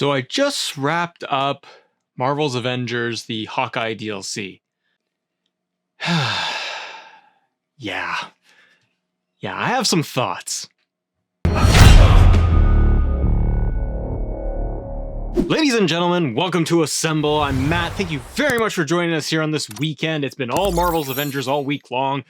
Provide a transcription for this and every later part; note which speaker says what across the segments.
Speaker 1: So I just wrapped up Marvel's Avengers, the Hawkeye DLC. Yeah, I have some thoughts. Ladies and gentlemen, welcome to Assemble. I'm Matt. Thank you very much for joining us here on this weekend. It's been all Marvel's Avengers all week long.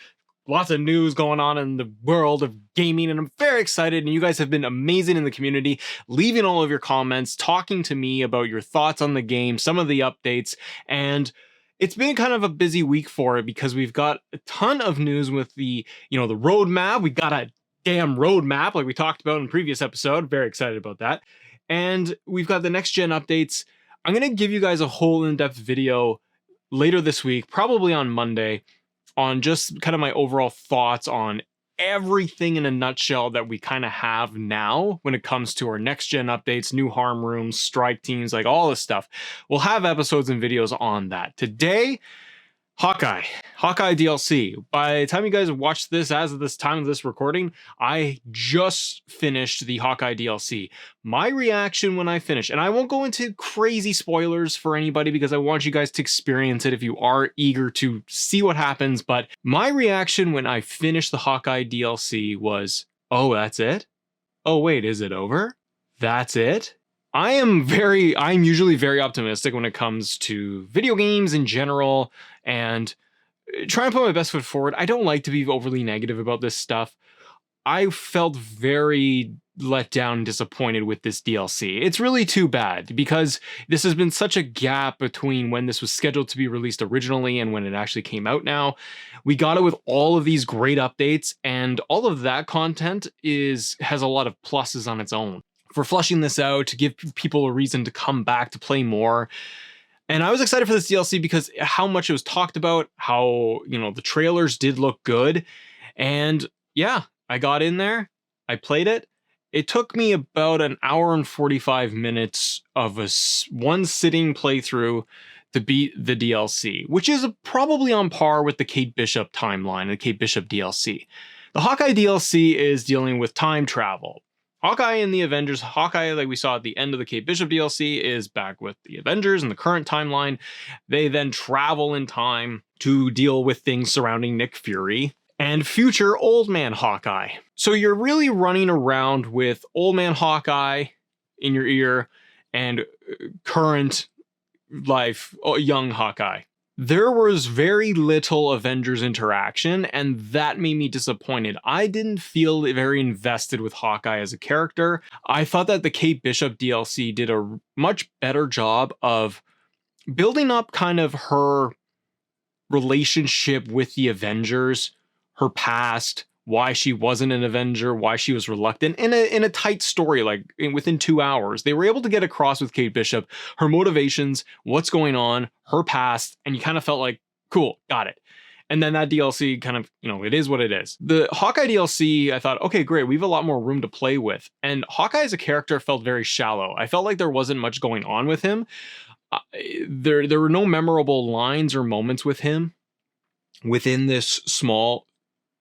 Speaker 1: Lots of news going on in the world of gaming, and I'm very excited. And you guys have been amazing in the community, leaving all of your comments, talking to me about your thoughts on the game, some of the updates, and it's been kind of a busy week for it because we've got a ton of news with the roadmap. We got a damn roadmap like we talked about in the previous episode. Very excited about that. And we've got the next gen updates. I'm going to give you guys a whole in-depth video later this week, probably on Monday, on just kind of my overall thoughts on everything in a nutshell that we kind of have now when it comes to our next gen updates, new harm rooms, strike teams, like all this stuff. We'll have episodes and videos on that. Today, Hawkeye DLC. By the time you guys watch this, as of this time of this recording, I just finished the Hawkeye DLC. My reaction when I finished, and I won't go into crazy spoilers for anybody because I want you guys to experience it if you are eager to see what happens, but my reaction when I finished the Hawkeye DLC was, oh, that's it? Oh, wait, is it over? That's it? I'm usually very optimistic when it comes to video games in general and try and put my best foot forward. I don't like to be overly negative about this stuff. I felt very let down and disappointed with this DLC. It's really too bad because this has been such a gap between when this was scheduled to be released originally and when it actually came out now. We got it with all of these great updates, and all of that content has a lot of pluses on its own for fleshing this out, to give people a reason to come back to play more. And I was excited for this DLC because how much it was talked about, how, the trailers did look good. And yeah, I got in there, I played it. It took me about an hour and 45 minutes of one sitting playthrough to beat the DLC, which is probably on par with the Kate Bishop timeline and the Kate Bishop DLC. The Hawkeye DLC is dealing with time travel. Hawkeye in the Avengers, Hawkeye, like we saw at the end of the Kate Bishop DLC, is back with the Avengers in the current timeline. They then travel in time to deal with things surrounding Nick Fury and future Old Man Hawkeye. So you're really running around with Old Man Hawkeye in your ear and current life, young Hawkeye. There was very little Avengers interaction, and that made me disappointed. I didn't feel very invested with Hawkeye as a character. I thought that the Kate Bishop DLC did a much better job of building up kind of her relationship with the Avengers, her past, why she wasn't an Avenger, why she was reluctant, in a tight story, like within 2 hours. They were able to get across with Kate Bishop her motivations, what's going on, her past, and you kind of felt like, cool, got it. And then that DLC kind of, it is what it is. The Hawkeye DLC, I thought, okay, great, we have a lot more room to play with. And Hawkeye as a character felt very shallow. I felt like there wasn't much going on with him. There were no memorable lines or moments with him within this small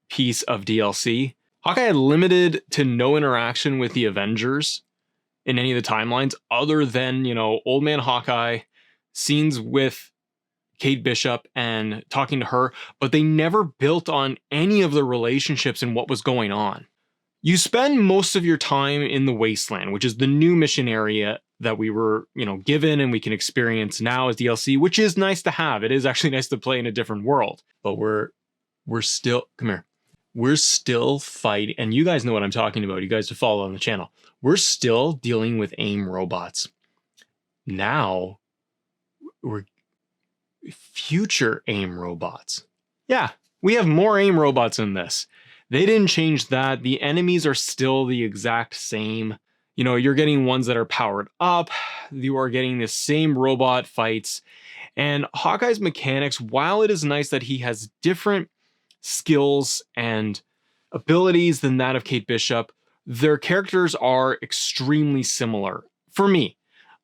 Speaker 1: piece of DLC. Hawkeye had limited to no interaction with the Avengers in any of the timelines other than, Old Man Hawkeye, scenes with Kate Bishop and talking to her, but they never built on any of the relationships and what was going on. You spend most of your time in the Wasteland, which is the new mission area that we were, given and we can experience now as DLC, which is nice to have. It is actually nice to play in a different world, but we're still, come here. We're still fighting, and you guys know what I'm talking about, you guys to follow on the channel. We're still dealing with AIM robots. Now, we're future AIM robots. Yeah, we have more AIM robots in this. They didn't change that. The enemies are still the exact same. You're getting ones that are powered up. You are getting the same robot fights. And Hawkeye's mechanics, while it is nice that he has different skills and abilities than that of Kate Bishop, their characters are extremely similar. For me,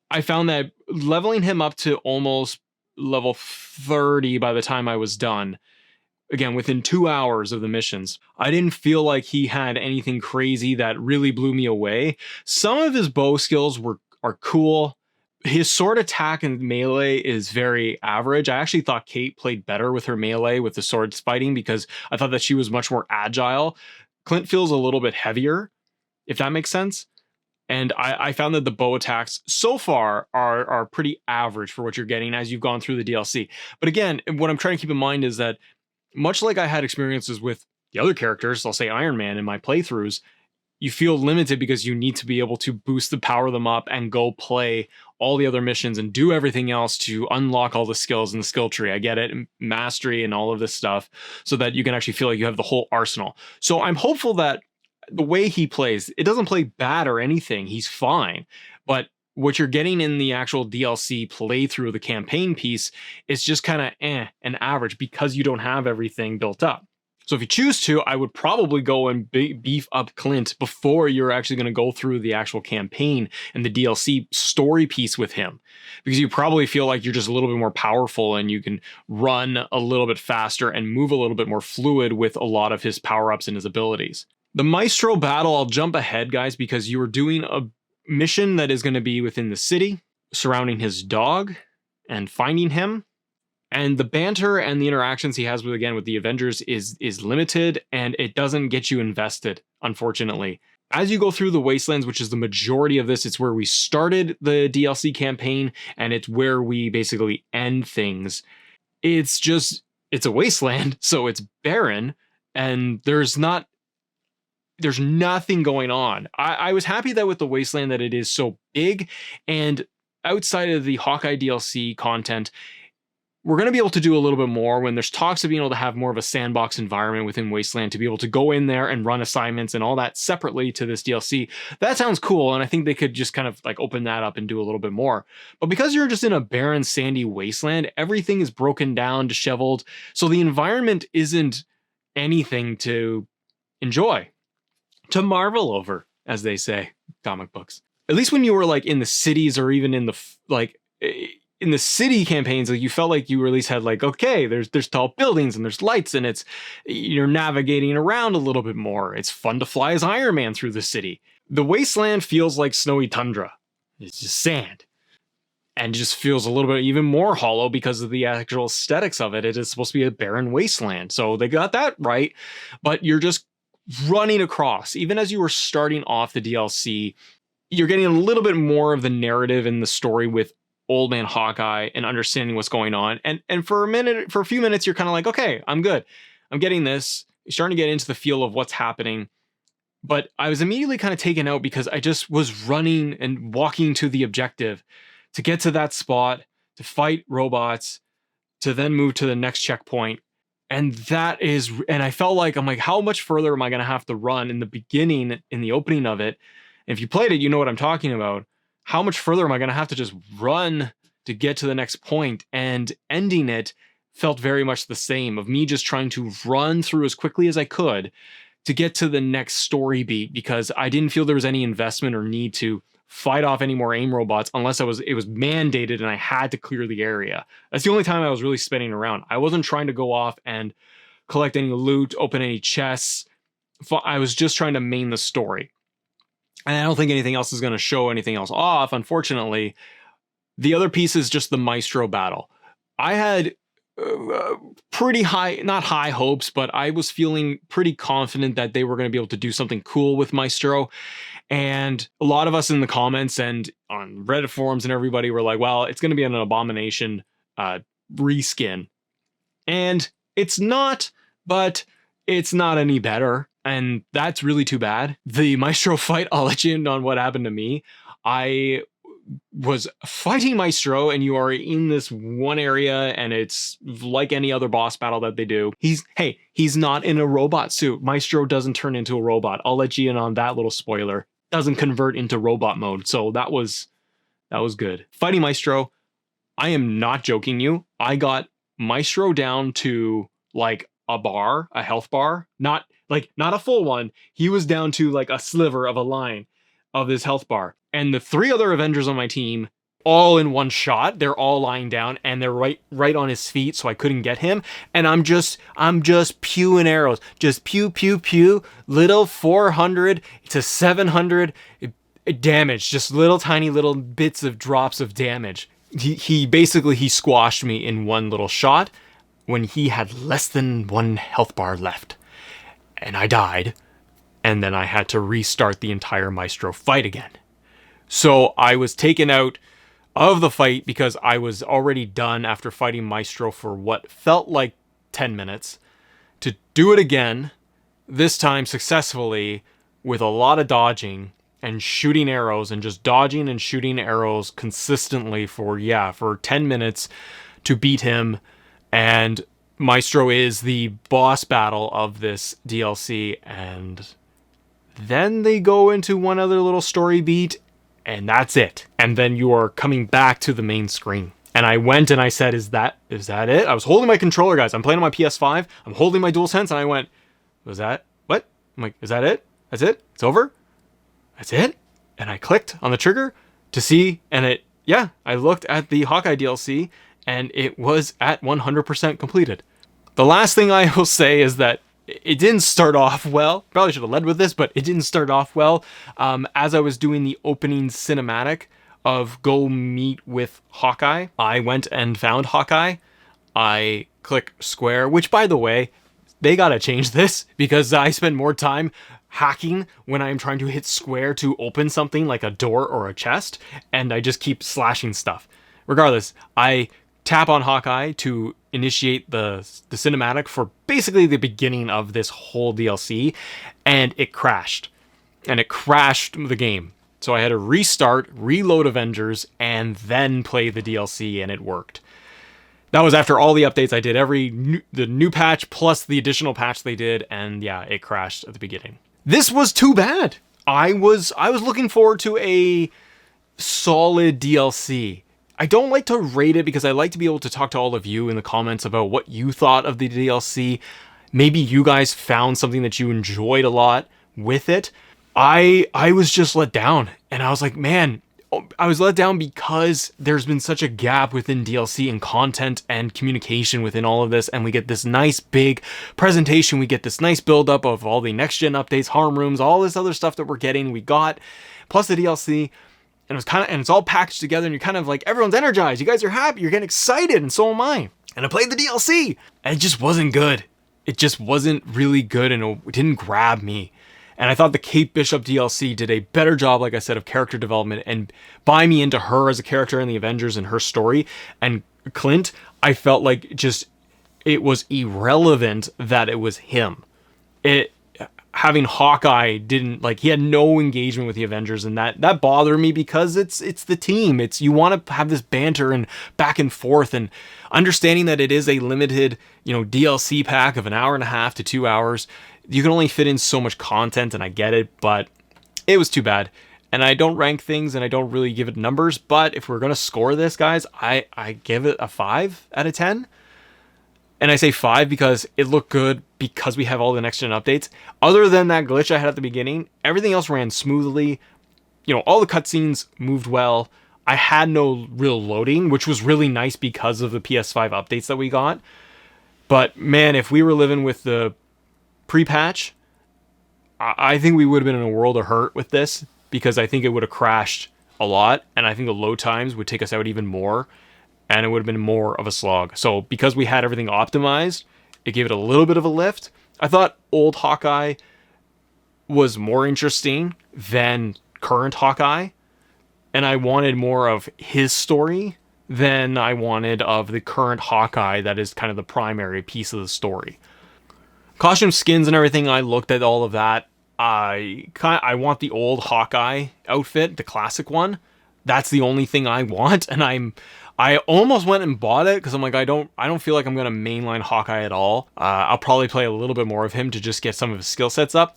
Speaker 1: I found that leveling him up to almost level 30 by the time I was done, again, within 2 hours of the missions, I didn't feel like he had anything crazy that really blew me away. Some of his bow skills are cool. His sword attack and melee is very average. I actually thought Kate played better with her melee with the swords fighting because I thought that she was much more agile. Clint feels a little bit heavier, if that makes sense. And I found that the bow attacks so far are pretty average for what you're getting as you've gone through the DLC. But again, what I'm trying to keep in mind is that much like I had experiences with the other characters, I'll say Iron Man in my playthroughs, you feel limited because you need to be able to boost the power them up and go play all the other missions and do everything else to unlock all the skills in the skill tree. I get it, mastery and all of this stuff, so that you can actually feel like you have the whole arsenal. So I'm hopeful that the way he plays, it doesn't play bad or anything. He's fine. But what you're getting in the actual DLC playthrough of the campaign piece is just kind of an average because you don't have everything built up. So if you choose to, I would probably go and beef up Clint before you're actually going to go through the actual campaign and the DLC story piece with him, because you probably feel like you're just a little bit more powerful and you can run a little bit faster and move a little bit more fluid with a lot of his power-ups and his abilities. The Maestro Battle, I'll jump ahead, guys, because you are doing a mission that is going to be within the city, surrounding his dog and finding him. And the banter and the interactions he has with the Avengers is limited, and it doesn't get you invested, unfortunately. As you go through the Wastelands, which is the majority of this, it's where we started the DLC campaign, and it's where we basically end things. It's a wasteland, so it's barren, and there's nothing going on. I was happy that with the Wasteland that it is so big, and outside of the Hawkeye DLC content, we're going to be able to do a little bit more when there's talks of being able to have more of a sandbox environment within Wasteland to be able to go in there and run assignments and all that separately to this DLC. That sounds cool, and I think they could just kind of like open that up and do a little bit more. But because you're just in a barren, sandy wasteland, everything is broken down, disheveled, so the environment isn't anything to enjoy, to marvel over, as they say, comic books. At least when you were like in the cities or even in the city campaigns, like you felt like you at least had like, okay, there's tall buildings and there's lights and you're navigating around a little bit more. It's fun to fly as Iron Man through the city. The wasteland feels like snowy tundra. It's just sand. And just feels a little bit even more hollow because of the actual aesthetics of it. It is supposed to be a barren wasteland. So they got that right. But you're just running across. Even as you were starting off the DLC, you're getting a little bit more of the narrative and the story with Old Man Hawkeye and understanding what's going on. And for a few minutes, you're kind of like, okay, I'm good. I'm getting this. You're starting to get into the feel of what's happening. But I was immediately kind of taken out because I just was running and walking to the objective to get to that spot, to fight robots, to then move to the next checkpoint. And I felt like, I'm like, how much further am I going to have to run in the beginning, in the opening of it? And if you played it, you know what I'm talking about. How much further am I going to have to just run to get to the next point? And ending it felt very much the same, of me just trying to run through as quickly as I could to get to the next story beat, because I didn't feel there was any investment or need to fight off any more AIM robots unless it was mandated and I had to clear the area. That's the only time I was really spinning around. I wasn't trying to go off and collect any loot, open any chests. I was just trying to main the story. And I don't think anything else is going to show anything else off, unfortunately. The other piece is just the Maestro Battle. I had pretty high, not high hopes, but I was feeling pretty confident that they were going to be able to do something cool with Maestro. And a lot of us in the comments and on Reddit forums and everybody were like, well, it's going to be an Abomination reskin. And it's not, but it's not any better. And that's really too bad. The Maestro Fight, I'll let you in on what happened to me. I was fighting Maestro, and you are in this one area, and it's like any other boss battle that they do. He's not in a robot suit. Maestro doesn't turn into a robot. I'll let you in on that little spoiler. Doesn't convert into robot mode. So that was good. Fighting Maestro, I am not joking you. I got Maestro down to like a health bar, not a full one. He was down to like a sliver of a line of this health bar. And the three other Avengers on my team, all in one shot, they're all lying down and they're right on his feet, so I couldn't get him. And I'm just pewing arrows, just pew, little 400 to 700. damage, just little tiny little bits of drops of damage. He basically squashed me in one little shot when he had less than 1 health bar left. And I died. And then I had to restart the entire Maestro fight again. So I was taken out of the fight because I was already done after fighting Maestro for what felt like 10 minutes. To do it again, this time successfully, with a lot of dodging and shooting arrows, and just dodging and shooting arrows consistently for 10 minutes to beat him. And Maestro is the boss battle of this DLC, and then they go into one other little story beat, and that's it. And then you are coming back to the main screen. And I went and I said, is that it? I was holding my controller, guys. I'm playing on my PS5. I'm holding my DualSense, and I went, was that? What? I'm like, is that it? That's it? It's over? That's it? And I clicked on the trigger to see, and I looked at the Hawkeye DLC, and it was at 100% completed. The last thing I will say is that it didn't start off well. Probably should have led with this, but it didn't start off well. As I was doing the opening cinematic of Go Meet with Hawkeye, I went and found Hawkeye. I click square, which, by the way, they gotta change this, because I spend more time hacking when I'm trying to hit square to open something like a door or a chest, and I just keep slashing stuff. Regardless, I tap on Hawkeye to initiate the cinematic for basically the beginning of this whole DLC, and it crashed. And it crashed the game. So I had to restart, reload Avengers, and then play the DLC, and it worked. That was after all the updates I did, the new patch plus the additional patch they did, and it crashed at the beginning. This was too bad. I was looking forward to a solid DLC. I don't like to rate it because I like to be able to talk to all of you in the comments about what you thought of the DLC. Maybe you guys found something that you enjoyed a lot with it. I was just let down, and I was like, man, I was let down because there's been such a gap within DLC and content and communication within all of this, and we get this nice big presentation, we get this nice build up of all the next gen updates, harm rooms, all this other stuff that we're getting, we got, plus the DLC, and it's all packaged together, and you're kind of like, everyone's energized, you guys are happy, you're getting excited, and so am I. And I played the DLC, and it just wasn't good. It just wasn't really good, and it didn't grab me. And I thought the Kate Bishop DLC did a better job, like I said, of character development and buy me into her as a character in the Avengers and her story. And Clint, I felt like it was irrelevant that it was him. Having Hawkeye he had no engagement with the Avengers, and that bothered me because it's the team. You want to have this banter and back and forth, and understanding that it is a limited, DLC pack of 1.5 to 2 hours. You can only fit in so much content, and I get it, but it was too bad. And I don't rank things, and I don't really give it numbers, but if we're going to score this, guys, I give it a 5 out of 10. And I say 5 because it looked good because we have all the next-gen updates. Other than that glitch I had at the beginning, everything else ran smoothly. All the cutscenes moved well. I had no real loading, which was really nice because of the PS5 updates that we got. But, man, if we were living with the pre-patch, I think we would have been in a world of hurt with this, because I think it would have crashed a lot, and I think the load times would take us out even more, and it would have been more of a slog. So because we had everything optimized, it gave it a little bit of a lift. I thought old Hawkeye was more interesting than current Hawkeye, and I wanted more of his story than I wanted of the current Hawkeye that is kind of the primary piece of the story. Costume skins and everything, I looked at all of that. I want the old Hawkeye outfit, the classic one. That's the only thing I want, and I almost went and bought it because I'm like, I don't feel like I'm gonna mainline Hawkeye at all. I'll probably play a little bit more of him to just get some of his skill sets up.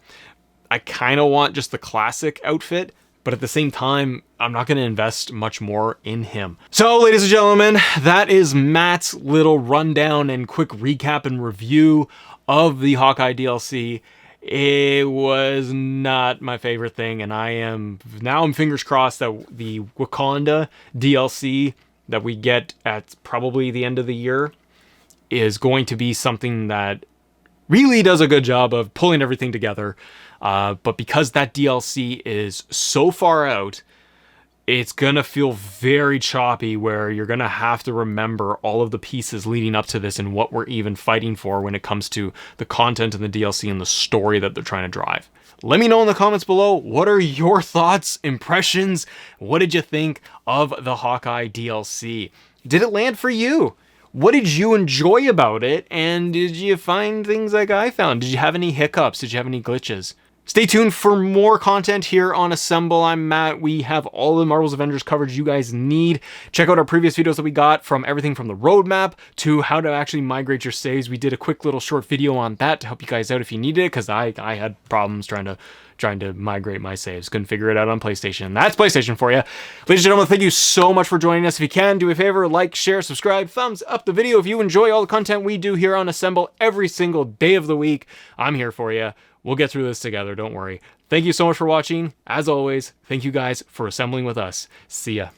Speaker 1: I kind of want just the classic outfit, but at the same time, I'm not going to invest much more in him. So, ladies and gentlemen, that is Matt's little rundown and quick recap and review of the Hawkeye DLC. It was not my favorite thing, and I'm fingers crossed that the Wakanda DLC that we get at probably the end of the year is going to be something that really does a good job of pulling everything together. But because that DLC is so far out, it's gonna feel very choppy, where you're gonna have to remember all of the pieces leading up to this and what we're even fighting for when it comes to the content and the DLC and the story that they're trying to drive. Let me know in the comments below, what are your thoughts, impressions? What did you think of the Hawkeye DLC? Did it land for you? What did you enjoy about it? And did you find things like I found? Did you have any hiccups? Did you have any glitches? Stay tuned for more content here on Assemble. I'm Matt. We have all the Marvel's Avengers coverage you guys need. Check out our previous videos that we got, from everything from the roadmap to how to actually migrate your saves. We did a quick little short video on that to help you guys out if you needed it, because I had problems trying to migrate my saves. Couldn't figure it out on PlayStation. That's PlayStation for you. Ladies and gentlemen, thank you so much for joining us. If you can, do a favor, like, share, subscribe, thumbs up the video if you enjoy all the content we do here on Assemble every single day of the week. I'm here for you. We'll get through this together, don't worry. Thank you so much for watching. As always, thank you guys for assembling with us. See ya.